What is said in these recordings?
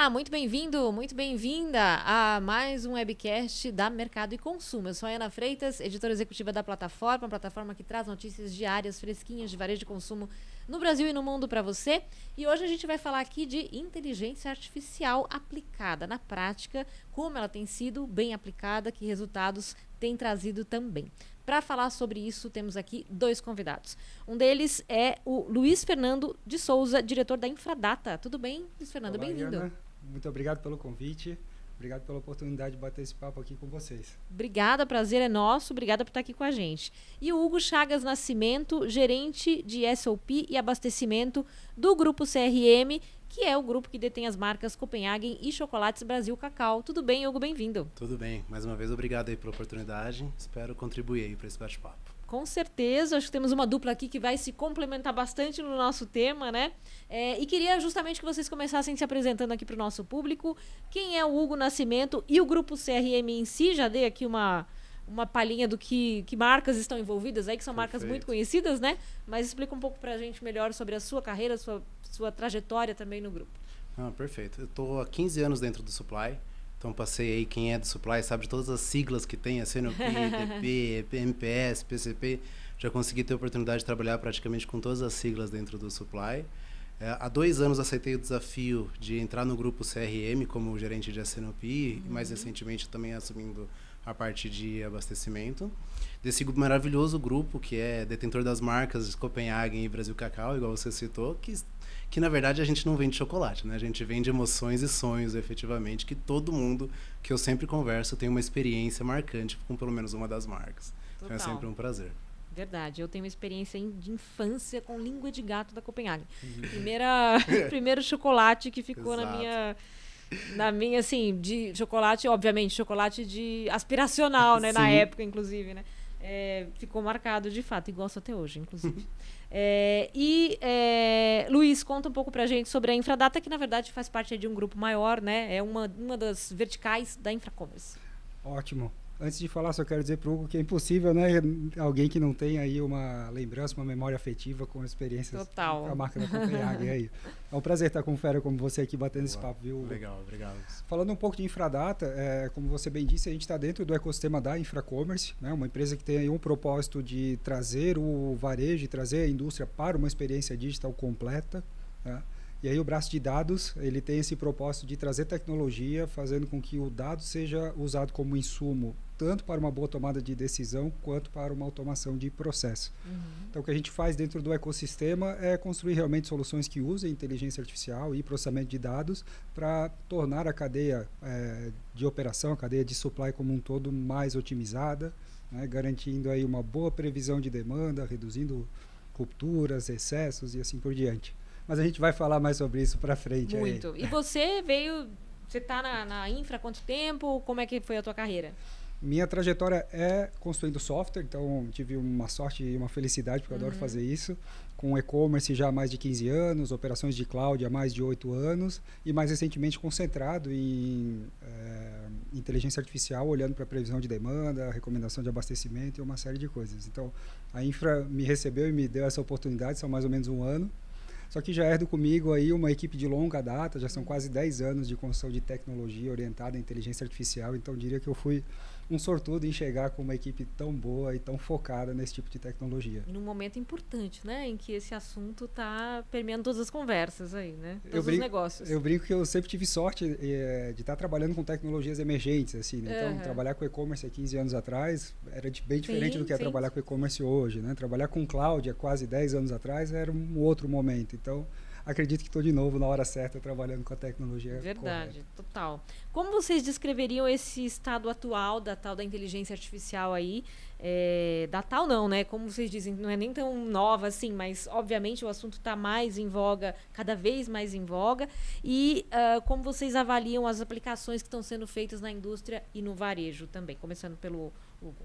Olá, muito bem-vindo, muito bem-vinda a mais um webcast da Mercado e Consumo. Eu sou a Ana Freitas, editora executiva da plataforma, uma plataforma que traz notícias diárias, fresquinhas de varejo de consumo no Brasil e no mundo para você. E hoje a gente vai falar aqui de inteligência artificial aplicada na prática, como ela tem sido bem aplicada, que resultados tem trazido também. Para falar sobre isso, temos aqui dois convidados. Um deles é o Luiz Fernando de Souza, diretor da Infradata. Tudo bem, Luiz Fernando? Bem-vindo. Muito obrigado pelo convite. Obrigado pela oportunidade de bater esse papo aqui com vocês. Obrigada, prazer é nosso. Obrigada por estar aqui com a gente. E o Hugo Chagas Nascimento, gerente de SOP e abastecimento do Grupo CRM, que é o grupo que detém as marcas Copenhagen e Chocolates Brasil Cacau. Tudo bem, Hugo? Bem-vindo. Tudo bem. Mais uma vez, obrigado aí pela oportunidade. Espero contribuir aí para esse bate-papo. Com certeza, acho que temos uma dupla aqui que vai se complementar bastante no nosso tema, né? E queria justamente que vocês começassem se apresentando aqui para o nosso público. Quem é o Hugo Nascimento e o Grupo CRM em si? Já dei aqui uma palhinha do que marcas estão envolvidas aí, que são marcas muito conhecidas, né? Mas explica um pouco para a gente melhor sobre a sua carreira, sua trajetória também no grupo. Perfeito. Eu estou há 15 anos dentro do Supply. Então, passei aí, quem é do Supply sabe de todas as siglas que tem, a CNOP, DP, MPS, PCP. Já consegui ter a oportunidade de trabalhar praticamente com todas as siglas dentro do Supply. Há 2 anos aceitei o desafio de entrar no grupo CRM como gerente de SNOP e mais recentemente também assumindo a parte de abastecimento. Desse maravilhoso grupo que é detentor das marcas Copenhagen e Brasil Cacau, igual você citou, que na verdade a gente não vende chocolate, né? A gente vende emoções e sonhos, efetivamente, que todo mundo que eu sempre converso tem uma experiência marcante com pelo menos uma das marcas. Então é sempre um prazer. Verdade, eu tenho uma experiência de infância com língua de gato da Copenhagen. Primeiro chocolate que ficou na minha, assim, de chocolate, obviamente, chocolate de aspiracional, né? Na época, inclusive, né? Ficou marcado de fato, e gosto até hoje, inclusive. Luiz, conta um pouco pra gente sobre a Infradata, que na verdade faz parte de um grupo maior, né? É uma das verticais da Infracommerce. Ótimo. Antes de falar, só quero dizer para o Hugo que é impossível, né? Alguém que não tem aí uma lembrança, uma memória afetiva com experiências com a marca da Copenhagen aí. É um prazer estar com um fera como você aqui batendo esse papo, viu, Hugo? Legal, obrigado. Falando um pouco de Infradata, como você bem disse, a gente está dentro do ecossistema da Infracommerce, né? Uma empresa que tem aí um propósito de trazer o varejo, de trazer a indústria para uma experiência digital completa, né? E aí o braço de dados, ele tem esse propósito de trazer tecnologia, fazendo com que o dado seja usado como insumo, tanto para uma boa tomada de decisão, quanto para uma automação de processo. Então, o que a gente faz dentro do ecossistema é construir realmente soluções que usem inteligência artificial e processamento de dados para tornar a cadeia de operação, a cadeia de supply como um todo mais otimizada, né, garantindo aí uma boa previsão de demanda, reduzindo rupturas, excessos e assim por diante. Mas a gente vai falar mais sobre isso para frente. Muito. E você está na Infra há quanto tempo? Como é que foi a tua carreira? Minha trajetória é construindo software, então tive uma sorte e uma felicidade, porque eu adoro fazer isso, com e-commerce já há mais de 15 anos, operações de cloud há mais de 8 anos, e mais recentemente concentrado em inteligência artificial, olhando para previsão de demanda, recomendação de abastecimento e uma série de coisas. Então, a Infra me recebeu e me deu essa oportunidade, são mais ou menos 1 ano. Só que já herdo comigo aí uma equipe de longa data, já são quase 10 anos de construção de tecnologia orientada à inteligência artificial, então diria que eu fui um sortudo em chegar com uma equipe tão boa e tão focada nesse tipo de tecnologia. Num momento importante, né, em que esse assunto está permeando todas as conversas aí, né, todos os negócios. Eu brinco que eu sempre tive sorte de estar trabalhando com tecnologias emergentes, assim, né? Então, trabalhar com e-commerce há 15 anos atrás era bem diferente do que é trabalhar com e-commerce hoje, né? Trabalhar com cloud há quase 10 anos atrás era um outro momento. Então, acredito que estou de novo na hora certa trabalhando com a tecnologia. Verdade, correta. Total. Como vocês descreveriam esse estado atual da tal da inteligência artificial aí? Da tal não, né? Como vocês dizem, não é nem tão nova assim, mas obviamente o assunto está mais em voga, cada vez mais em voga. E como vocês avaliam as aplicações que estão sendo feitas na indústria e no varejo também? Começando pelo Hugo.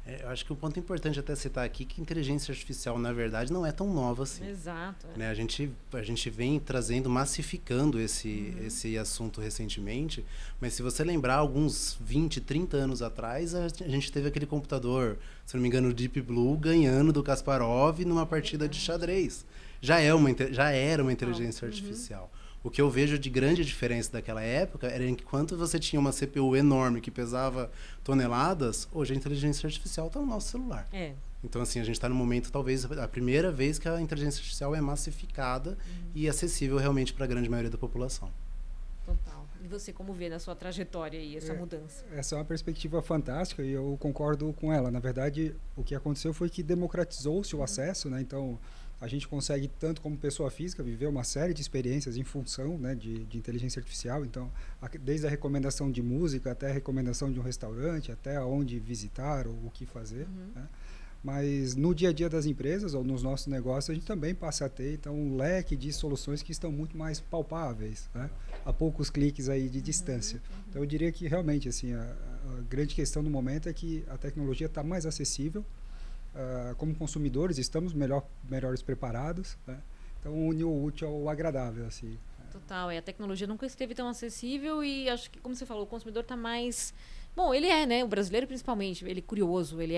Eu acho que um ponto importante até citar aqui é que a inteligência artificial, na verdade, não é tão nova assim. Exato. Né? A gente vem trazendo, massificando esse assunto recentemente, mas se você lembrar, alguns 20, 30 anos atrás, a gente teve aquele computador, se não me engano, o Deep Blue, ganhando do Kasparov numa partida de xadrez. Já era uma inteligência artificial. O que eu vejo de grande diferença daquela época era que enquanto você tinha uma CPU enorme que pesava toneladas, hoje a inteligência artificial está no nosso celular. Então, assim, a gente está no momento, talvez, a primeira vez que a inteligência artificial é massificada e acessível realmente para a grande maioria da população. Total. E você, como vê na sua trajetória aí, essa mudança? Essa é uma perspectiva fantástica e eu concordo com ela. Na verdade, o que aconteceu foi que democratizou-se o acesso, né? Então, a gente consegue, tanto como pessoa física, viver uma série de experiências em função, né, de inteligência artificial. Então, desde a recomendação de música até a recomendação de um restaurante, até aonde visitar ou o que fazer, né? Mas no dia a dia das empresas ou nos nossos negócios, a gente também passa a ter então, um leque de soluções que estão muito mais palpáveis, né? A poucos cliques aí de distância. Então, eu diria que realmente assim, a grande questão no momento é que a tecnologia está mais acessível. Como consumidores, estamos melhores preparados, né? Então, une o útil ao agradável. Assim. Total, a tecnologia nunca esteve tão acessível e acho que, como você falou, o consumidor está mais... Bom, ele é, né? O brasileiro principalmente, ele é curioso, ele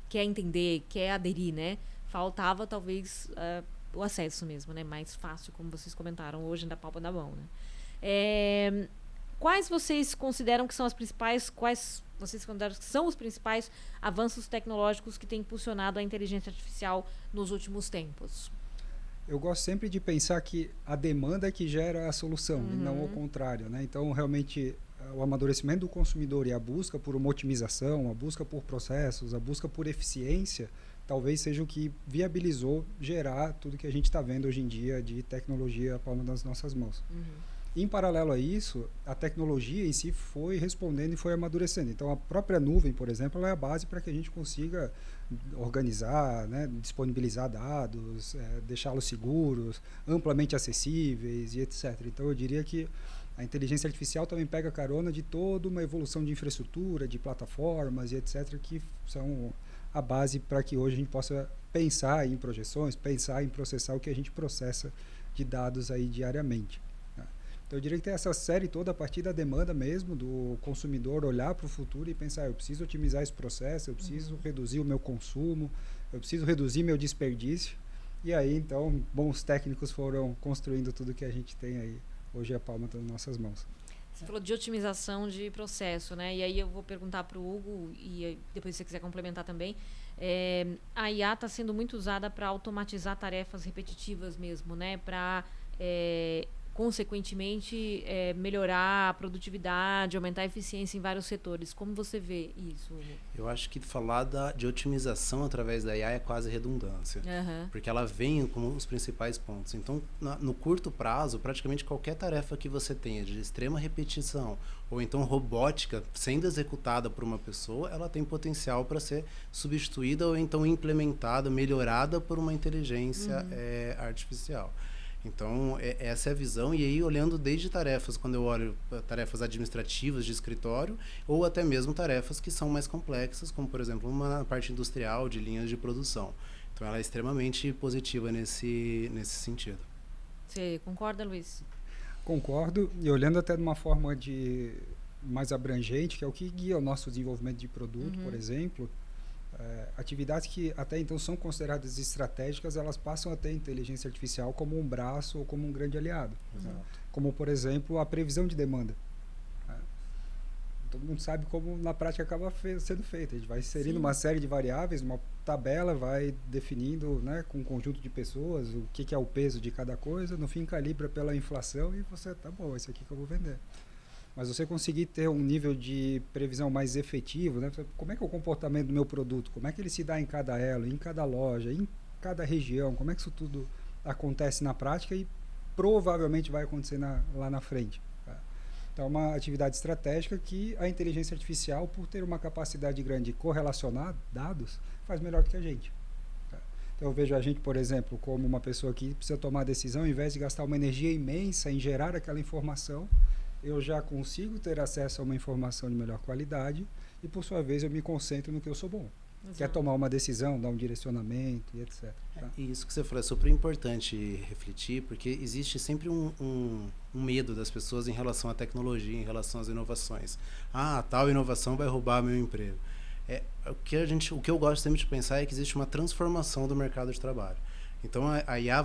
quer entender, quer aderir, né? Faltava talvez o acesso mesmo, né? Mais fácil, como vocês comentaram hoje, na palma da mão, né? Quais vocês consideram que são os principais avanços tecnológicos que têm impulsionado a inteligência artificial nos últimos tempos? Eu gosto sempre de pensar que a demanda é que gera a solução, e não o contrário, né? Então, realmente, o amadurecimento do consumidor e a busca por uma otimização, a busca por processos, a busca por eficiência, talvez seja o que viabilizou gerar tudo que a gente está vendo hoje em dia de tecnologia à palma das nossas mãos. Em paralelo a isso, a tecnologia em si foi respondendo e foi amadurecendo. Então, a própria nuvem, por exemplo, ela é a base para que a gente consiga organizar, né, disponibilizar dados, deixá-los seguros, amplamente acessíveis e etc. Então, eu diria que a inteligência artificial também pega carona de toda uma evolução de infraestrutura, de plataformas e etc., que são a base para que hoje a gente possa pensar em projeções, pensar em processar o que a gente processa de dados aí diariamente. Então, eu diria que tem essa série toda a partir da demanda mesmo, do consumidor olhar para o futuro e pensar, eu preciso otimizar esse processo, eu preciso reduzir o meu consumo, eu preciso reduzir meu desperdício. E aí, então, bons técnicos foram construindo tudo que a gente tem aí hoje à palma das nossas mãos. Você falou de otimização de processo, né? E aí eu vou perguntar para o Hugo, e depois se você quiser complementar também, a IA está sendo muito usada para automatizar tarefas repetitivas mesmo, né? Para... consequentemente, melhorar a produtividade, aumentar a eficiência em vários setores. Como você vê isso, Hugo? Eu acho que falar de otimização através da IA é quase redundância, porque ela vem como os principais pontos. Então, no curto prazo, praticamente qualquer tarefa que você tenha de extrema repetição ou então robótica sendo executada por uma pessoa, ela tem potencial para ser substituída ou então implementada, melhorada por uma inteligência artificial. Então, essa é a visão. E aí, olhando desde tarefas, quando eu olho tarefas administrativas de escritório, ou até mesmo tarefas que são mais complexas, como, por exemplo, uma parte industrial de linhas de produção. Então, ela é extremamente positiva nesse sentido. Você concorda, Luiz? Concordo. E olhando até de uma forma mais abrangente, que é o que guia o nosso desenvolvimento de produto, por exemplo, atividades que até então são consideradas estratégicas, elas passam a ter inteligência artificial como um braço ou como um grande aliado. Como, por exemplo, a previsão de demanda. Todo mundo sabe como na prática acaba sendo feita. A gente vai inserindo uma série de variáveis, uma tabela vai definindo, né, com um conjunto de pessoas o que é o peso de cada coisa, no fim calibra pela inflação e você, tá bom, esse aqui que eu vou vender. Mas você conseguir ter um nível de previsão mais efetivo, né? Como é que é o comportamento do meu produto? Como é que ele se dá em cada elo, em cada loja, em cada região? Como é que isso tudo acontece na prática e provavelmente vai acontecer lá na frente? Tá? Então, é uma atividade estratégica que a inteligência artificial, por ter uma capacidade grande de correlacionar dados, faz melhor do que a gente. Tá? Então, eu vejo a gente, por exemplo, como uma pessoa que precisa tomar a decisão, ao invés de gastar uma energia imensa em gerar aquela informação, eu já consigo ter acesso a uma informação de melhor qualidade e, por sua vez, eu me concentro no que eu sou bom. Exato. Que é tomar uma decisão, dar um direcionamento e etc. Tá? E isso que você falou é super importante refletir, porque existe sempre um medo das pessoas em relação à tecnologia, em relação às inovações. Tal inovação vai roubar meu emprego. O que eu gosto sempre de pensar é que existe uma transformação do mercado de trabalho. Então a IA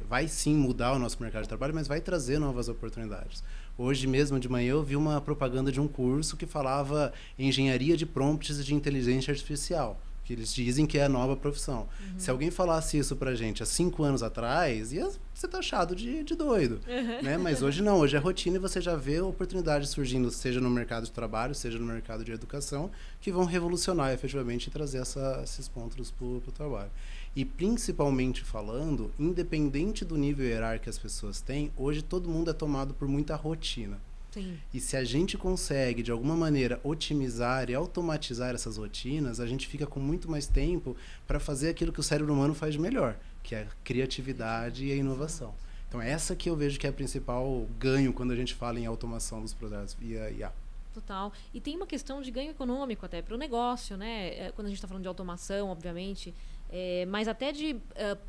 vai sim mudar o nosso mercado de trabalho, mas vai trazer novas oportunidades. Hoje mesmo de manhã eu vi uma propaganda de um curso que falava engenharia de prompts de inteligência artificial, que eles dizem que é a nova profissão. Se alguém falasse isso pra gente há 5 anos atrás, ia ser taxado de doido. Né? Mas hoje não, hoje é rotina e você já vê oportunidades surgindo, seja no mercado de trabalho, seja no mercado de educação, que vão revolucionar efetivamente e trazer esses pontos para o trabalho. E principalmente falando, independente do nível hierárquico que as pessoas têm, hoje todo mundo é tomado por muita rotina. Sim. E se a gente consegue, de alguma maneira, otimizar e automatizar essas rotinas, a gente fica com muito mais tempo para fazer aquilo que o cérebro humano faz de melhor, que é a criatividade e a inovação. Então, essa que eu vejo que é a principal ganho quando a gente fala em automação dos projetos via IA. Total. E tem uma questão de ganho econômico até para o negócio, né? Quando a gente está falando de automação, obviamente, mas até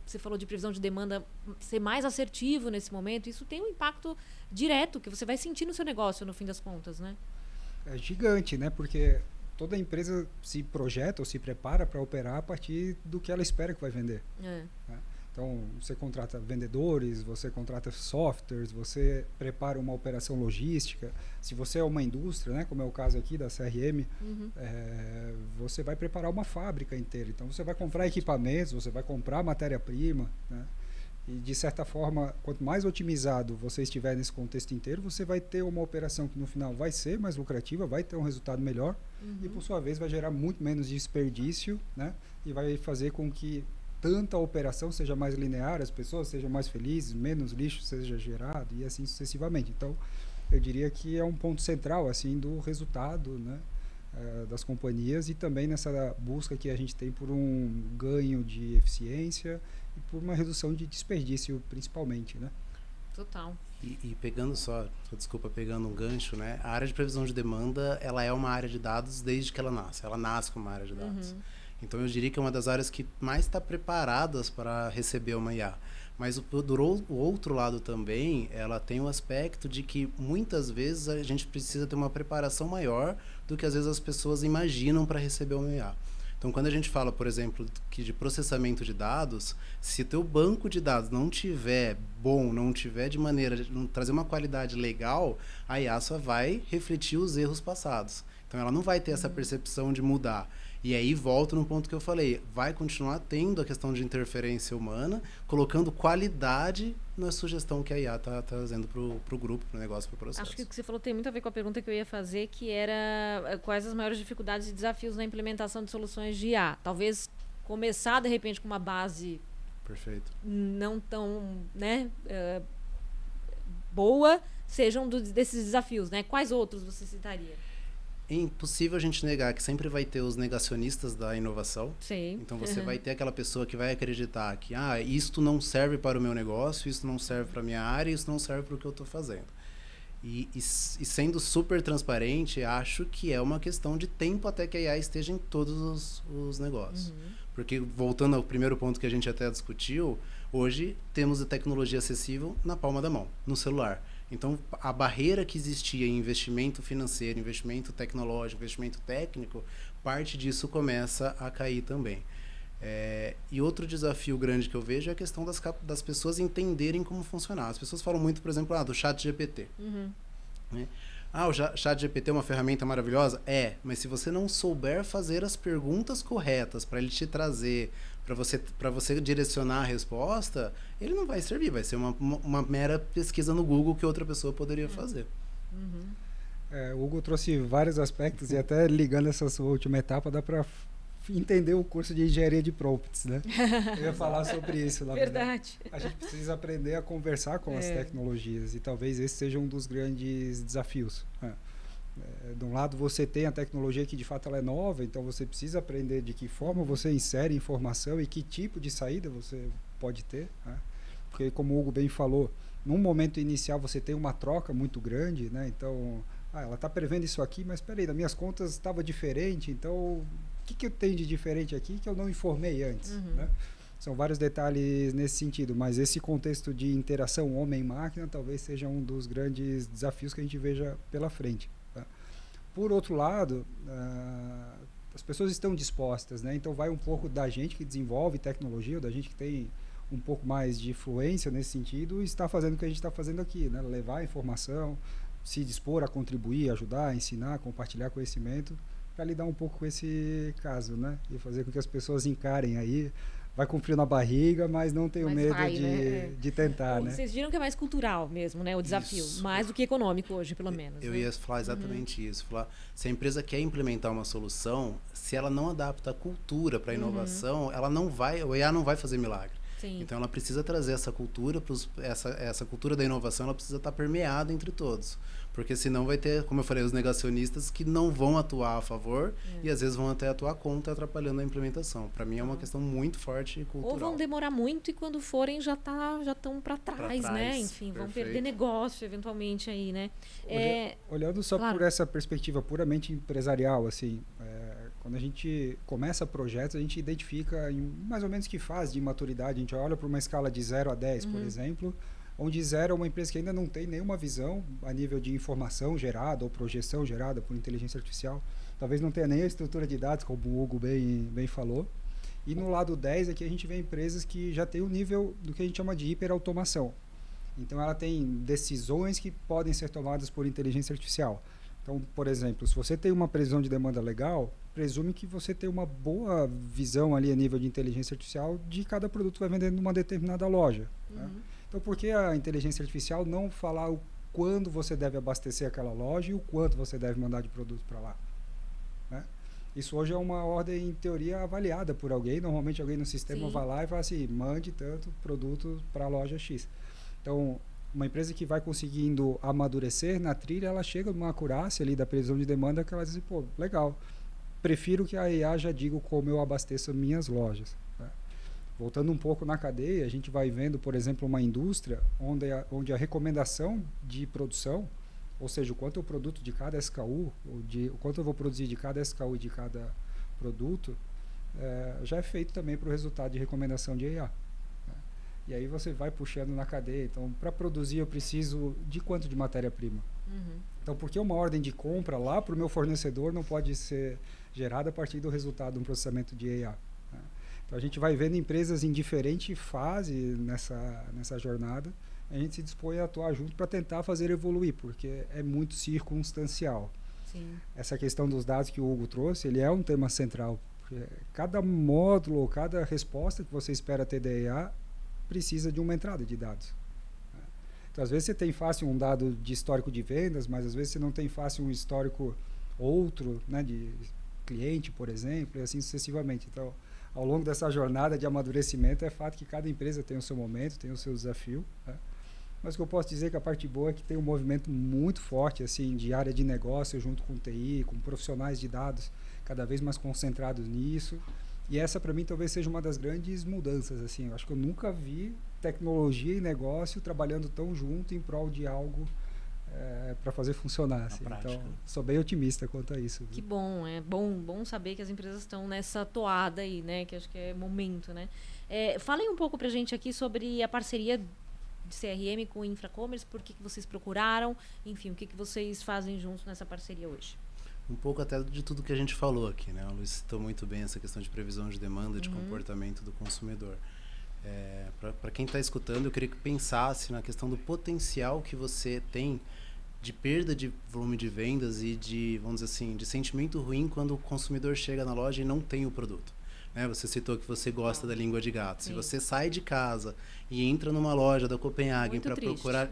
você falou de previsão de demanda ser mais assertivo nesse momento, isso tem um impacto direto que você vai sentir no seu negócio, no fim das contas, né? É gigante, né? Porque toda empresa se projeta ou se prepara para operar a partir do que ela espera que vai vender. Né? Então, você contrata vendedores, você contrata softwares, você prepara uma operação logística. Se você é uma indústria, né, como é o caso aqui da CRM, você vai preparar uma fábrica inteira. Então, você vai comprar equipamentos, você vai comprar matéria-prima, né? E, de certa forma, quanto mais otimizado você estiver nesse contexto inteiro, você vai ter uma operação que, no final, vai ser mais lucrativa, vai ter um resultado melhor e, por sua vez, vai gerar muito menos desperdício, né? E vai fazer com que tanta operação seja mais linear, as pessoas sejam mais felizes, menos lixo seja gerado e assim sucessivamente. Então, eu diria que é um ponto central assim do resultado, né, das companhias e também nessa busca que a gente tem por um ganho de eficiência e por uma redução de desperdício, principalmente, né? Total. E pegando pegando um gancho, né? A área de previsão de demanda, ela é uma área de dados desde que ela nasce como uma área de dados. Então, eu diria que é uma das áreas que mais está preparadas para receber uma IA. Mas o outro lado também, ela tem o aspecto de que muitas vezes a gente precisa ter uma preparação maior do que às vezes as pessoas imaginam para receber uma IA. Então, quando a gente fala, por exemplo, que de processamento de dados, se o teu banco de dados não tiver bom, não tiver de maneira de trazer uma qualidade legal, a IA só vai refletir os erros passados. Então, ela não vai ter essa percepção de mudar. E aí volto no ponto que eu falei, vai continuar tendo a questão de interferência humana, colocando qualidade na sugestão que a IA está trazendo para o grupo, para o negócio, para o processo. Acho que o que você falou tem muito a ver com a pergunta que eu ia fazer, que era quais as maiores dificuldades e desafios na implementação de soluções de IA. Talvez começar, de repente, com uma base Perfeito. não tão, né, boa, sejam desses desafios, né? Quais outros você citaria? É impossível a gente negar que sempre vai ter os negacionistas da inovação. Sim. Então você vai ter aquela pessoa que vai acreditar que isto não serve para o meu negócio, isso não serve para a minha área, isso não serve para o que eu estou fazendo. E sendo super transparente, acho que é uma questão de tempo até que a IA esteja em todos os negócios. Porque, voltando ao primeiro ponto que a gente até discutiu, hoje temos a tecnologia acessível na palma da mão, no celular. Então, a barreira que existia em investimento financeiro, investimento tecnológico, investimento técnico, parte disso começa a cair também. E outro desafio grande que eu vejo é a questão das pessoas entenderem como funcionar. As pessoas falam muito, por exemplo, do ChatGPT. Né? O ChatGPT é uma ferramenta maravilhosa? Mas se você não souber fazer as perguntas corretas para ele te trazer, para você direcionar a resposta, ele não vai servir, vai ser uma mera pesquisa no Google que outra pessoa poderia fazer. O Hugo trouxe vários aspectos e até ligando essa sua última etapa, dá para entender o curso de engenharia de prompts, né? Eu ia falar sobre isso. Verdade. A gente precisa aprender a conversar com as tecnologias e talvez esse seja um dos grandes desafios. De um lado você tem a tecnologia que de fato ela é nova, então você precisa aprender de que forma você insere informação e que tipo de saída você pode ter, né? Porque, como o Hugo bem falou, num momento inicial você tem uma troca muito grande, né? Então, ela está prevendo isso aqui, mas espera aí, nas minhas contas estava diferente, então o que eu tenho de diferente aqui que eu não informei antes, né? São vários detalhes nesse sentido, mas esse contexto de interação homem-máquina talvez seja um dos grandes desafios que a gente veja pela frente. Por outro lado, as pessoas estão dispostas, né? Então vai um pouco da gente que desenvolve tecnologia, ou da gente que tem um pouco mais de influência nesse sentido, está fazendo o que a gente está fazendo aqui, né? Levar a informação, se dispor a contribuir, ajudar, ensinar, compartilhar conhecimento, para lidar um pouco com esse caso, né? E fazer com que as pessoas encarem aí, vai com frio na barriga, mas não tenho medo de tentar, né? Vocês viram que é mais cultural mesmo, né? O desafio, mais do que econômico hoje, pelo menos. Eu né? ia falar exatamente isso. Falar, se a empresa quer implementar uma solução, se ela não adapta a cultura para a inovação, ela não vai, o EA não vai fazer milagre. Sim. Então ela precisa trazer essa cultura, essa cultura da inovação, ela precisa estar permeada entre todos. Porque senão vai ter, como eu falei, os negacionistas que não vão atuar a favor e às vezes vão até atuar contra, atrapalhando a implementação. Para mim é uma questão muito forte e cultural. Ou vão demorar muito e quando forem já estão para trás, né? Enfim, vão perder negócio eventualmente aí, né? Olhando só por essa perspectiva puramente empresarial, assim, quando a gente começa projetos, a gente identifica em mais ou menos que fase de maturidade. A gente olha para uma escala de 0 a 10, por exemplo, onde 0 é uma empresa que ainda não tem nenhuma visão a nível de informação gerada ou projeção gerada por inteligência artificial. Talvez não tenha nem a estrutura de dados, como o Hugo bem falou. E no lado 10 aqui a gente vê empresas que já têm um nível do que a gente chama de hiperautomação. Então ela tem decisões que podem ser tomadas por inteligência artificial. Então, por exemplo, se você tem uma previsão de demanda legal, presume que você tem uma boa visão ali a nível de inteligência artificial de cada produto que vai vender numa determinada loja. Né? Então, por que a inteligência artificial não falar o quando você deve abastecer aquela loja e o quanto você deve mandar de produto para lá? Né? Isso hoje é uma ordem, em teoria, avaliada por alguém. Normalmente alguém no sistema vai lá e fala assim, mande tanto produto para a loja X. Então, uma empresa que vai conseguindo amadurecer na trilha, ela chega numa acurácia ali da previsão de demanda que ela diz, pô, legal, prefiro que a IA já diga como eu abasteço minhas lojas. Né? Voltando um pouco na cadeia, a gente vai vendo, por exemplo, uma indústria onde a recomendação de produção, ou seja, o quanto eu produto de cada SKU, o quanto eu vou produzir de cada SKU e de cada produto, já é feito também para o resultado de recomendação de IA. E aí você vai puxando na cadeia. Então, para produzir, eu preciso de quanto de matéria-prima? Então, por que uma ordem de compra lá para o meu fornecedor não pode ser gerada a partir do resultado de um processamento de IA? Né? Então, a gente vai vendo empresas em diferente fase nessa jornada. A gente se dispõe a atuar junto para tentar fazer evoluir, porque é muito circunstancial. Sim. Essa questão dos dados que o Hugo trouxe, ele é um tema central. Porque cada módulo, cada resposta que você espera ter da IA precisa de uma entrada de dados. Então, às vezes você tem fácil um dado de histórico de vendas, mas às vezes você não tem fácil um histórico outro, né, de cliente, por exemplo, e assim sucessivamente. Então, ao longo dessa jornada de amadurecimento, é fato que cada empresa tem o seu momento, tem o seu desafio. Né? Mas o que eu posso dizer é que a parte boa é que tem um movimento muito forte assim, de área de negócio junto com TI, com profissionais de dados cada vez mais concentrados nisso. E essa, para mim, talvez seja uma das grandes mudanças. Assim. Eu acho que eu nunca vi tecnologia e negócio trabalhando tão junto em prol de algo para fazer funcionar. Assim. Então, sou bem otimista quanto a isso. Viu? Que bom. É bom saber que as empresas estão nessa toada aí, né? Que acho que é momento, né? Falem um pouco para a gente aqui sobre a parceria de CRM com o Infracommerce, por que vocês procuraram, enfim, o que vocês fazem juntos nessa parceria hoje. Um pouco até de tudo que a gente falou aqui, né? O Luiz citou muito bem essa questão de previsão de demanda, de comportamento do consumidor. Para quem está escutando, eu queria que pensasse na questão do potencial que você tem de perda de volume de vendas e de, vamos dizer assim, de sentimento ruim quando o consumidor chega na loja e não tem o produto. Né? Você citou que você gosta da língua de gato. Sim. Se você sai de casa e entra numa loja da Copenhagen para procurar...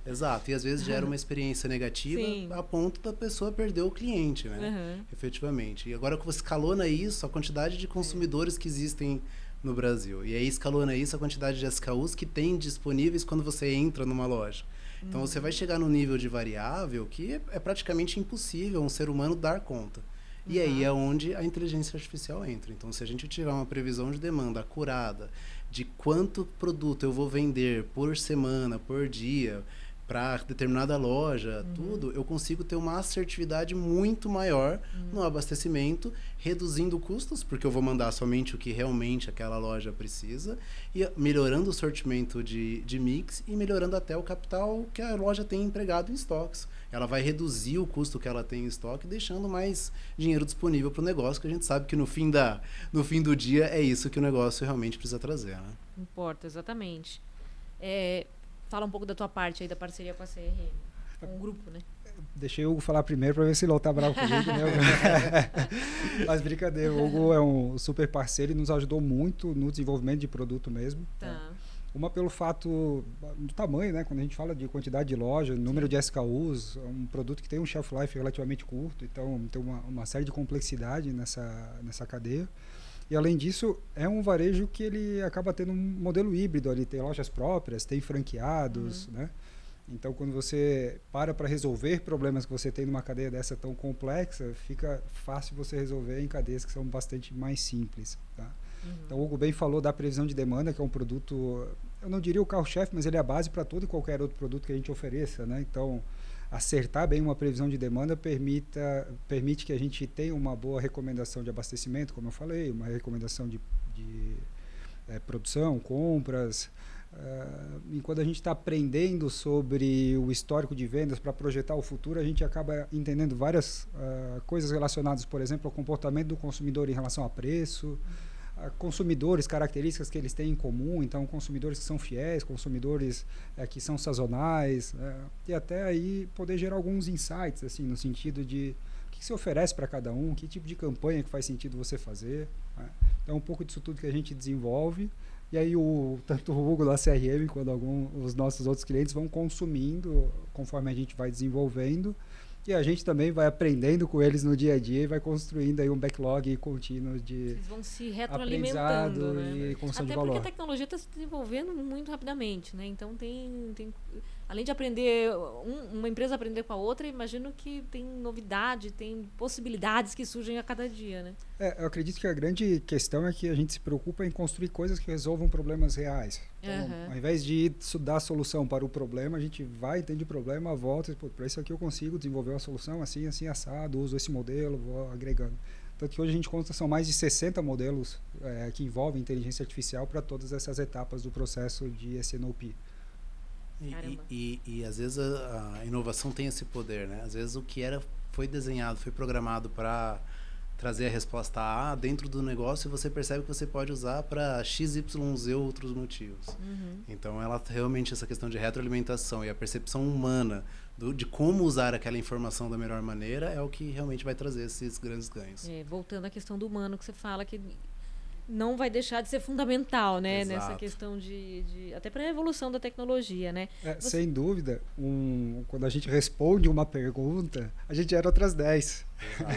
Exato, e às vezes gera uma experiência negativa. Sim. A ponto da pessoa perder o cliente, né? Efetivamente. E agora que você escalona isso, a quantidade de consumidores que existem no Brasil. E aí escalona isso a quantidade de SKUs que tem disponíveis quando você entra numa loja. Então você vai chegar num nível de variável que é praticamente impossível um ser humano dar conta. E aí é onde a inteligência artificial entra. Então, se a gente tiver uma previsão de demanda acurada, de quanto produto eu vou vender por semana, por dia, para determinada loja, tudo, eu consigo ter uma assertividade muito maior no abastecimento, reduzindo custos, porque eu vou mandar somente o que realmente aquela loja precisa, e melhorando o sortimento de mix e melhorando até o capital que a loja tem empregado em estoques. Ela vai reduzir o custo que ela tem em estoque, deixando mais dinheiro disponível para o negócio, que a gente sabe que no fim do dia é isso que o negócio realmente precisa trazer. Né? Importa, exatamente. Fala um pouco da tua parte aí, da parceria com a CRM, com o grupo, né? Deixei o Hugo falar primeiro para ver se ele não tá bravo comigo, né? Mas brincadeira, o Hugo é um super parceiro e nos ajudou muito no desenvolvimento de produto mesmo. Tá. Uma pelo fato do tamanho, né? Quando a gente fala de quantidade de loja, número de SKUs, é um produto que tem um shelf life relativamente curto, então tem uma série de complexidade nessa cadeia. E além disso, é um varejo que ele acaba tendo um modelo híbrido ali, tem lojas próprias, tem franqueados, né? Então, quando você para resolver problemas que você tem numa cadeia dessa tão complexa, fica fácil você resolver em cadeias que são bastante mais simples, tá? Então, o Hugo bem falou da previsão de demanda, que é um produto, eu não diria o carro-chefe, mas ele é a base para todo e qualquer outro produto que a gente ofereça, né? Então, acertar bem uma previsão de demanda permite que a gente tenha uma boa recomendação de abastecimento, como eu falei, uma recomendação de produção, compras. Enquanto a gente está aprendendo sobre o histórico de vendas para projetar o futuro, a gente acaba entendendo várias coisas relacionadas, por exemplo, ao comportamento do consumidor em relação a preço, consumidores, características que eles têm em comum, então consumidores que são fiéis, consumidores que são sazonais, e até aí poder gerar alguns insights, assim, no sentido de o que se oferece para cada um, que tipo de campanha que faz sentido você fazer, né? Então, um pouco disso tudo que a gente desenvolve, e aí tanto o Hugo da CRM quanto os nossos outros clientes vão consumindo conforme a gente vai desenvolvendo, e a gente também vai aprendendo com eles no dia a dia e vai construindo aí um backlog contínuo de Eles vão se retroalimentando, né? E construção de Até valor. porque a tecnologia está se desenvolvendo muito rapidamente, né? Então além de aprender, uma empresa aprender com a outra, imagino que tem novidade, tem possibilidades que surgem a cada dia, né? Eu acredito que a grande questão é que a gente se preocupa em construir coisas que resolvam problemas reais. Então, ao invés de dar a solução para o problema, a gente vai, entende o problema, volta e para isso aqui eu consigo desenvolver uma solução assim, assim, assado, uso esse modelo, vou agregando. Tanto que hoje a gente conta são mais de 60 modelos que envolvem inteligência artificial para todas essas etapas do processo de SNOP. E às vezes a inovação tem esse poder, né? Às vezes o que foi desenhado, foi programado para trazer a resposta A dentro do negócio, e você percebe que você pode usar para XYZ outros motivos. Então, realmente essa questão de retroalimentação e a percepção humana de como usar aquela informação da melhor maneira é o que realmente vai trazer esses grandes ganhos. Voltando à questão do humano que você fala, que não vai deixar de ser fundamental, né? Exato. Nessa questão até para a evolução da tecnologia, né? Sem dúvida, quando a gente responde uma pergunta, a gente gera outras 10.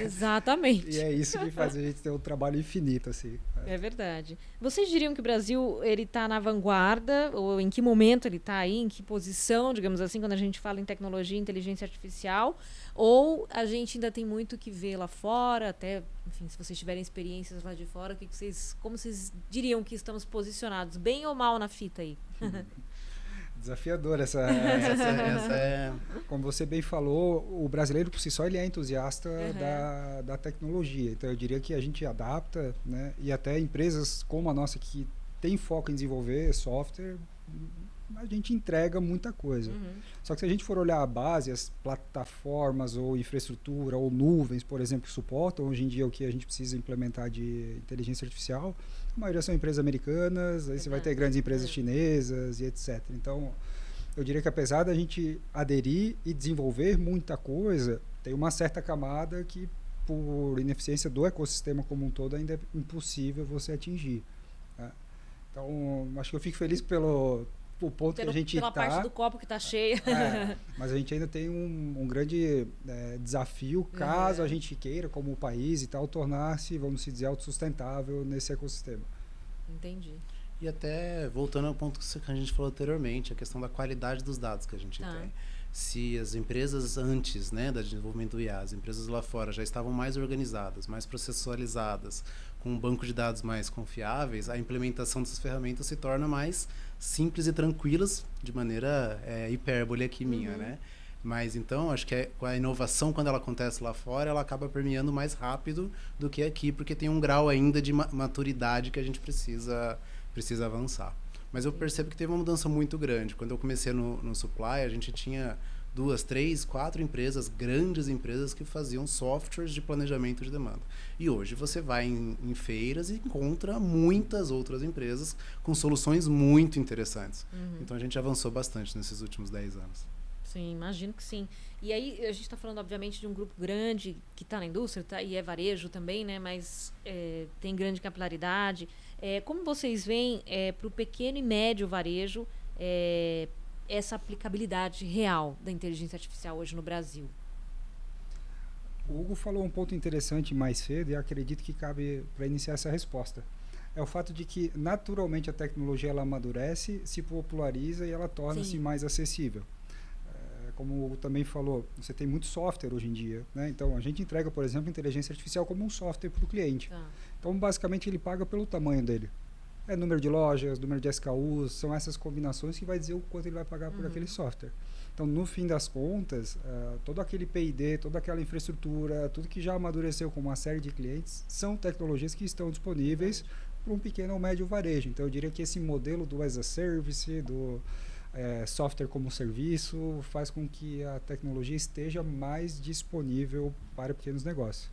Exatamente. E é isso que faz a gente ter um trabalho infinito, assim. É verdade. Vocês diriam que o Brasil ele está na vanguarda, ou em que momento ele está aí, em que posição, digamos assim, quando a gente fala em tecnologia e inteligência artificial, ou a gente ainda tem muito que ver lá fora, até, enfim, se vocês tiverem experiências lá de fora, como vocês diriam que estamos posicionados, bem ou mal na fita aí? Desafiador essa Como você bem falou, o brasileiro por si só ele é entusiasta da tecnologia. Então eu diria que a gente adapta, né? E até empresas como a nossa que tem foco em desenvolver software, a gente entrega muita coisa. Só que se a gente for olhar a base, as plataformas ou infraestrutura ou nuvens, por exemplo, que suportam hoje em dia o que a gente precisa implementar de inteligência artificial, a maioria são empresas americanas, aí você vai ter grandes empresas chinesas e etc. Então, eu diria que apesar da gente aderir e desenvolver muita coisa, tem uma certa camada que, por ineficiência do ecossistema como um todo, ainda é impossível você atingir. Né? Então, acho que eu fico feliz pelo ponto que a gente está. Pela parte do copo que está cheia. Mas a gente ainda tem um grande desafio, caso a gente queira, como país e tal, tornar-se, vamos dizer, autossustentável nesse ecossistema. Entendi. E até, voltando ao ponto que a gente falou anteriormente, a questão da qualidade dos dados que a gente tem. se as empresas antes, né, do desenvolvimento do IA, as empresas lá fora já estavam mais organizadas, mais processualizadas, com um banco de dados mais confiáveis, a implementação dessas ferramentas se torna mais simples e tranquilas, de maneira hipérbole aqui minha, né? Mas então, acho que a inovação, quando ela acontece lá fora, ela acaba permeando mais rápido do que aqui, porque tem um grau ainda de maturidade que a gente precisa avançar. Mas eu percebo que teve uma mudança muito grande. Quando eu comecei no Supply, a gente tinha 2, 3, 4 empresas, grandes empresas, que faziam softwares de planejamento de demanda. E hoje você vai em feiras e encontra muitas outras empresas com soluções muito interessantes. Então a gente avançou bastante nesses últimos 10 anos. Sim, imagino que sim. E aí, a gente está falando, obviamente, de um grupo grande que está na indústria, e é varejo também, né? Mas tem grande capilaridade. Como vocês veem para o pequeno e médio varejo essa aplicabilidade real da inteligência artificial hoje no Brasil? O Hugo falou um ponto interessante mais cedo e acredito que cabe para iniciar essa resposta. É o fato de que, naturalmente, a tecnologia ela amadurece, se populariza e ela torna-se mais acessível. Como o Hugo também falou, você tem muito software hoje em dia, né? Então, a gente entrega, por exemplo, inteligência artificial como um software para o cliente. Então, basicamente, ele paga pelo tamanho dele. Número de lojas, número de SKUs, são essas combinações que vai dizer o quanto ele vai pagar por aquele software. Então, no fim das contas, todo aquele P&D, toda aquela infraestrutura, tudo que já amadureceu com uma série de clientes, são tecnologias que estão disponíveis para um pequeno ou médio varejo. Então, eu diria que esse modelo do as a service, do software como serviço, faz com que a tecnologia esteja mais disponível para pequenos negócios.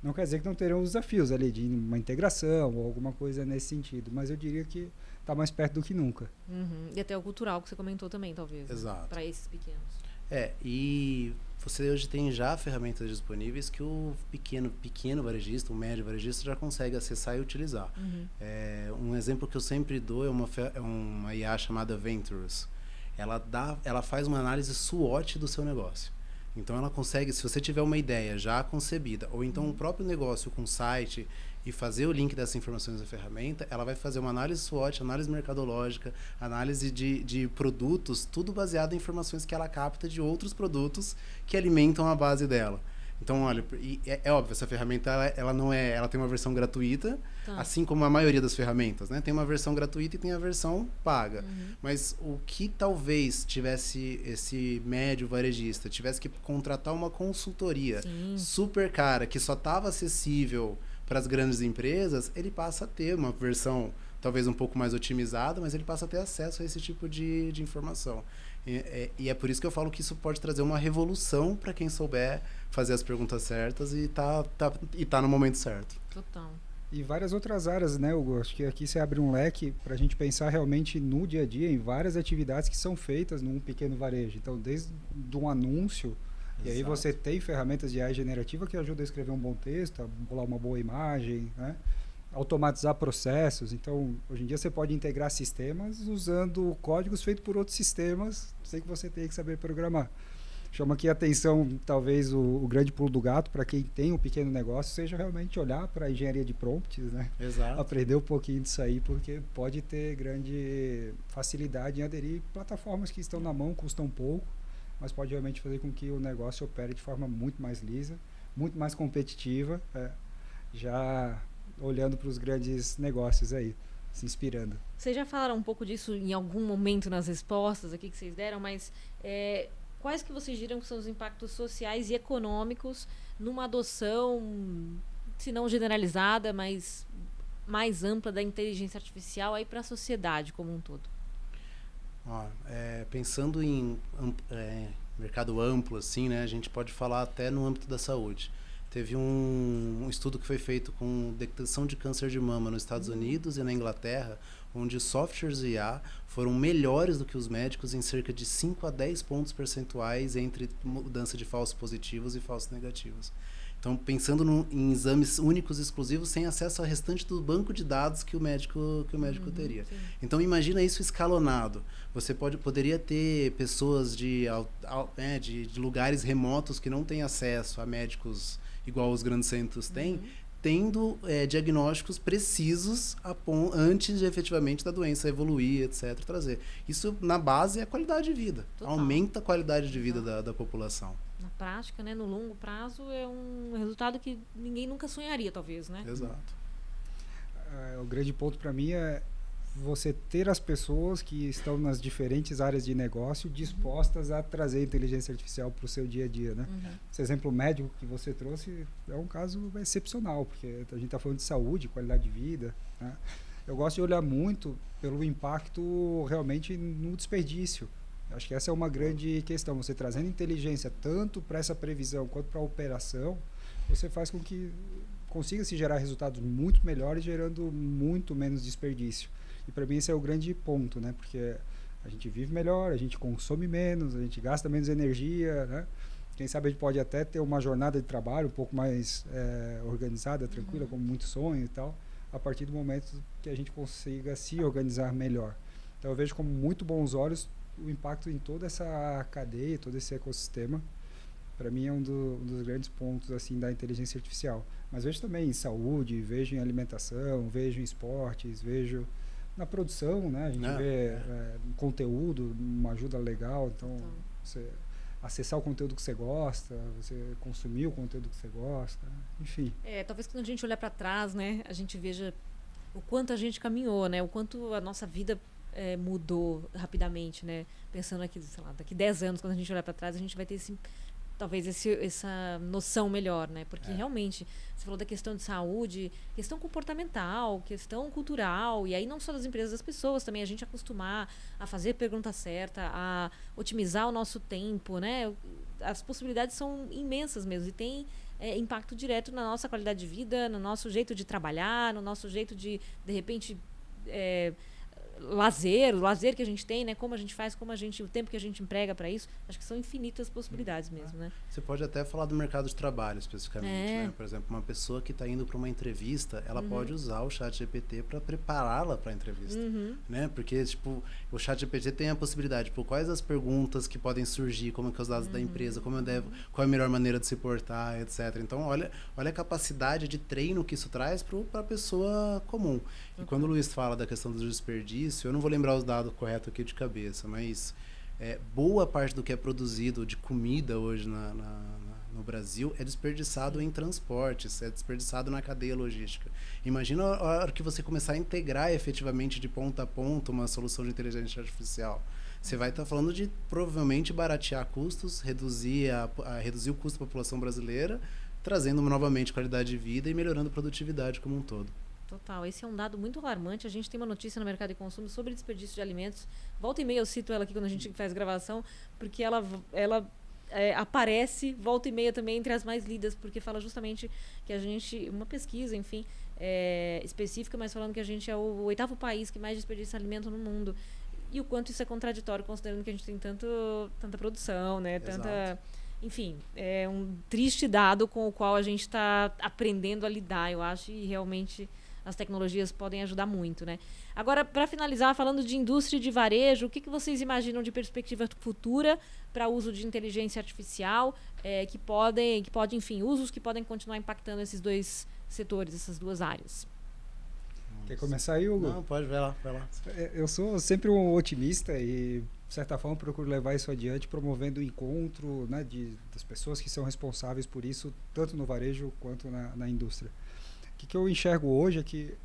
Não quer dizer que não terão os desafios ali de uma integração ou alguma coisa nesse sentido, mas eu diria que está mais perto do que nunca. E até o cultural que você comentou também, talvez. Exato. Né? Para esses pequenos. E você hoje tem já ferramentas disponíveis que o pequeno varejista, o médio varejista já consegue acessar e utilizar. Um exemplo que eu sempre dou é uma IA chamada Venturous. Ela faz uma análise SWOT do seu negócio. Então ela consegue, se você tiver uma ideia já concebida, ou então o próprio negócio com site e fazer o link dessas informações na ferramenta, ela vai fazer uma análise SWOT, análise mercadológica, análise de produtos, tudo baseado em informações que ela capta de outros produtos que alimentam a base dela. Então, olha, é óbvio, essa ferramenta ela tem uma versão gratuita, assim como a maioria das ferramentas, né? Tem uma versão gratuita e tem a versão paga. Mas o que talvez tivesse esse médio varejista, tivesse que contratar uma consultoria super cara, que só estava acessível para as grandes empresas, ele passa a ter uma versão talvez um pouco mais otimizada, mas ele passa a ter acesso a esse tipo de informação. E é por isso que eu falo que isso pode trazer uma revolução para quem souber fazer as perguntas certas e tá no momento certo. Total. E várias outras áreas, né, Hugo? Acho que aqui você abre um leque para a gente pensar realmente no dia a dia, em várias atividades que são feitas num pequeno varejo. Então, desde um anúncio, e aí você tem ferramentas de AI generativa que ajudam a escrever um bom texto, a bolar uma boa imagem, né? Automatizar processos. Então, hoje em dia você pode integrar sistemas usando códigos feitos por outros sistemas, sem que você tenha que saber programar. Chama aqui a atenção, talvez, o grande pulo do gato para quem tem um pequeno negócio, seja realmente olhar para a engenharia de prompts, né? Exato. Aprender um pouquinho disso aí, porque pode ter grande facilidade em aderir plataformas que estão na mão, custam pouco, mas pode realmente fazer com que o negócio opere de forma muito mais lisa, muito mais competitiva, já olhando para os grandes negócios aí, se inspirando. Vocês já falaram um pouco disso em algum momento nas respostas aqui que vocês deram, mas quais que vocês diriam que são os impactos sociais e econômicos numa adoção, se não generalizada, mas mais ampla da inteligência artificial aí para a sociedade como um todo? Pensando em mercado amplo, assim, né, a gente pode falar até no âmbito da saúde. Teve um estudo que foi feito com detecção de câncer de mama nos Estados Unidos e na Inglaterra, onde softwares IA foram melhores do que os médicos em cerca de 5 a 10 pontos percentuais entre mudança de falsos positivos e falsos negativos. Então, pensando em exames únicos, exclusivos, sem acesso ao restante do banco de dados que o médico teria. Sim. Então, imagina isso escalonado. Você poderia ter pessoas de lugares remotos que não têm acesso a médicos igual os grandes centros têm, tendo diagnósticos precisos antes de efetivamente da doença evoluir, etc. Trazer. Isso, na base, é a qualidade de vida. Total. Aumenta a qualidade de vida da população. Na prática, né, no longo prazo, é um resultado que ninguém nunca sonharia, talvez, né? Exato. O grande ponto para mim é você ter as pessoas que estão nas diferentes áreas de negócio dispostas a trazer inteligência artificial para o seu dia a dia, né? Esse exemplo médico que você trouxe é um caso excepcional, porque a gente está falando de saúde, qualidade de vida, né? Eu gosto de olhar muito pelo impacto realmente no desperdício. Acho que essa é uma grande questão. Você trazendo inteligência tanto para essa previsão quanto para a operação, você faz com que consiga se gerar resultados muito melhores, gerando muito menos desperdício. E para mim esse é o grande ponto, né? Porque a gente vive melhor, a gente consome menos, a gente gasta menos energia, né? Quem sabe a gente pode até ter uma jornada de trabalho um pouco mais organizada, tranquila, como muito sonho e tal, a partir do momento que a gente consiga se organizar melhor. Então eu vejo com muito bons olhos o impacto em toda essa cadeia, todo esse ecossistema. Para mim é um dos grandes pontos assim da inteligência artificial. Mas vejo também em saúde, vejo em alimentação, vejo em esportes, vejo na produção, né? A gente vê conteúdo, uma ajuda legal. Então, você acessar o conteúdo que você gosta, você consumir o conteúdo que você gosta, enfim. Talvez quando a gente olhar para trás, né, a gente veja o quanto a gente caminhou, né? O quanto a nossa vida mudou rapidamente, né? Pensando aqui, sei lá, daqui 10 anos, quando a gente olhar para trás, a gente vai ter talvez essa noção melhor, né? Porque realmente, você falou da questão de saúde, questão comportamental, questão cultural, e aí não só das empresas, das pessoas também, a gente acostumar a fazer a pergunta certa, a otimizar o nosso tempo, né? As possibilidades são imensas mesmo, e tem impacto direto na nossa qualidade de vida, no nosso jeito de trabalhar, no nosso jeito de repente, o lazer que a gente tem, né? Como a gente faz, o tempo que a gente emprega para isso, acho que são infinitas possibilidades mesmo, né? Você pode até falar do mercado de trabalho especificamente, né? Por exemplo, uma pessoa que está indo para uma entrevista, ela pode usar o ChatGPT para prepará-la para a entrevista, né? Porque tipo, o ChatGPT tem a possibilidade, quais as perguntas que podem surgir, como é que os dados da empresa, qual é a melhor maneira de se portar, etc. Então, olha a capacidade de treino que isso traz para a pessoa comum. E quando o Luiz fala da questão do desperdício, eu não vou lembrar os dados corretos aqui de cabeça, mas boa parte do que é produzido de comida hoje no Brasil é desperdiçado em transportes, é desperdiçado na cadeia logística. Imagina a hora que você começar a integrar efetivamente de ponta a ponta uma solução de inteligência artificial. Você vai estar falando de provavelmente baratear custos, reduzir o custo da população brasileira, trazendo novamente qualidade de vida e melhorando a produtividade como um todo. Total, esse é um dado muito alarmante. A gente tem uma notícia no mercado de consumo sobre desperdício de alimentos. Volta e meia eu cito ela aqui quando a gente faz gravação, porque ela aparece, volta e meia também, entre as mais lidas, porque fala justamente que a gente, uma pesquisa, enfim, específica, mas falando que a gente é o 8º país que mais desperdiça alimento no mundo. E o quanto isso é contraditório, considerando que a gente tem tanta produção, né? Enfim, é um triste dado com o qual a gente está aprendendo a lidar, eu acho, e realmente as tecnologias podem ajudar muito, né? Agora, para finalizar, falando de indústria e de varejo, o que vocês imaginam de perspectiva futura para uso de inteligência artificial, enfim, usos que podem continuar impactando esses dois setores, essas duas áreas? Quer começar aí, Hugo? Não, pode, vai lá. Eu sou sempre um otimista e, de certa forma, procuro levar isso adiante, promovendo o encontro, né, das pessoas que são responsáveis por isso, tanto no varejo quanto na indústria. O que eu enxergo hoje é que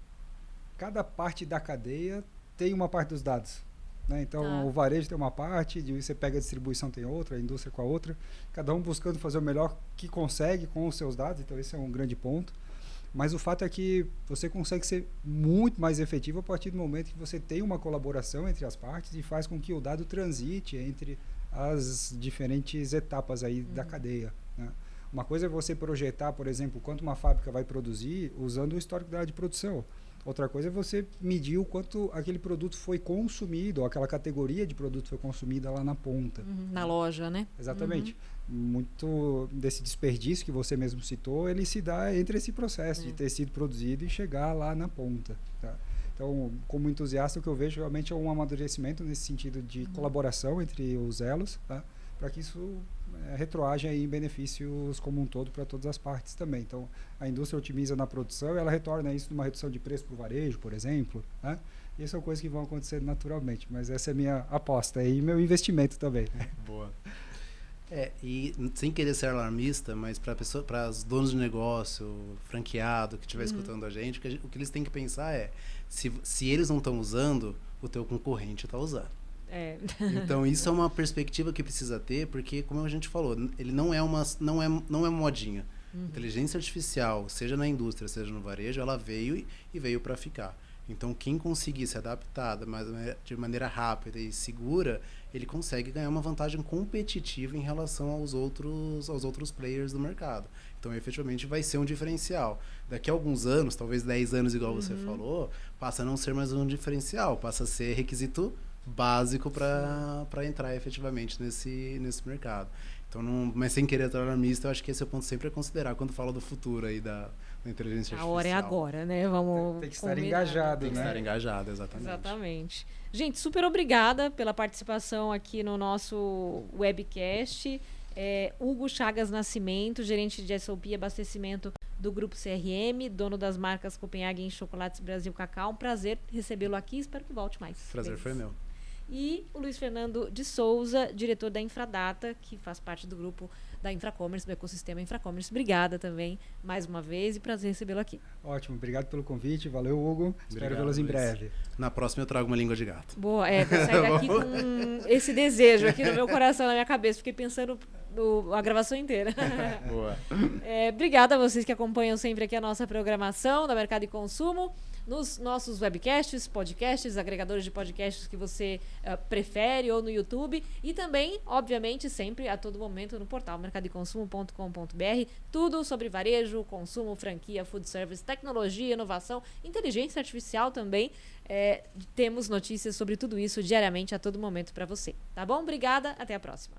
cada parte da cadeia tem uma parte dos dados, né? Então, o varejo tem uma parte, você pega a distribuição, tem outra, a indústria com a outra, cada um buscando fazer o melhor que consegue com os seus dados, então esse é um grande ponto. Mas o fato é que você consegue ser muito mais efetivo a partir do momento que você tem uma colaboração entre as partes e faz com que o dado transite entre as diferentes etapas aí da cadeia, né? Uma coisa é você projetar, por exemplo, quanto uma fábrica vai produzir usando o histórico dela de produção. Outra coisa é você medir o quanto aquele produto foi consumido, ou aquela categoria de produto foi consumida lá na ponta. Na loja, né? Exatamente. Muito desse desperdício que você mesmo citou, ele se dá entre esse processo de ter sido produzido e chegar lá na ponta. Tá? Então, como entusiasta, o que eu vejo realmente é um amadurecimento nesse sentido de colaboração entre os elos, tá? Para que isso retroagem aí em benefícios como um todo para todas as partes também. Então, a indústria otimiza na produção e ela retorna isso numa redução de preço para o varejo, por exemplo, né? E essas são coisas que vão acontecer naturalmente, mas essa é a minha aposta e meu investimento também. Boa. E sem querer ser alarmista, mas para os donos de negócio, franqueado que estiver escutando a gente, o que eles têm que pensar é, se eles não estão usando, o teu concorrente está usando. Então isso é uma perspectiva que precisa ter, porque como a gente falou, ele não é modinha. Inteligência artificial, seja na indústria, seja no varejo, ela veio e veio para ficar. Então quem conseguir se adaptar de maneira rápida e segura, ele consegue ganhar uma vantagem competitiva em relação aos outros players do mercado. Então efetivamente vai ser um diferencial. Daqui a alguns anos, talvez 10 anos igual você falou, passa a não ser mais um diferencial, passa a ser requisito básico para entrar efetivamente nesse mercado. Então, mas sem querer estar alarmista, eu acho que esse é o ponto sempre a considerar quando fala do futuro aí da inteligência artificial. A hora é agora, né? Vamos tem que estar engajado, Tem que estar engajado, exatamente. Exatamente. Gente, super obrigada pela participação aqui no nosso webcast. Hugo Chagas Nascimento, gerente de SOP e abastecimento do Grupo CRM, dono das marcas Copenhagen Chocolates Brasil Cacau. Um prazer recebê-lo aqui, espero que volte mais. Prazer foi meu. E o Luiz Fernando de Souza, diretor da Infradata, que faz parte do grupo da Infracommerce, do ecossistema Infracommerce. Obrigada também, mais uma vez, e prazer recebê-lo aqui. Ótimo, obrigado pelo convite, valeu, Hugo. Espero vê-los em breve. Na próxima eu trago uma língua de gato. Boa, vou sair daqui com esse desejo aqui no meu coração, na minha cabeça. Fiquei pensando a gravação inteira. Boa. Obrigada a vocês que acompanham sempre aqui a nossa programação da Mercado e Consumo, nos nossos webcasts, podcasts, agregadores de podcasts que você prefere ou no YouTube e também, obviamente, sempre a todo momento no portal mercadoeconsumo.com.br, tudo sobre varejo, consumo, franquia, food service, tecnologia, inovação, inteligência artificial também. Temos notícias sobre tudo isso diariamente a todo momento para você. Tá bom? Obrigada, até a próxima.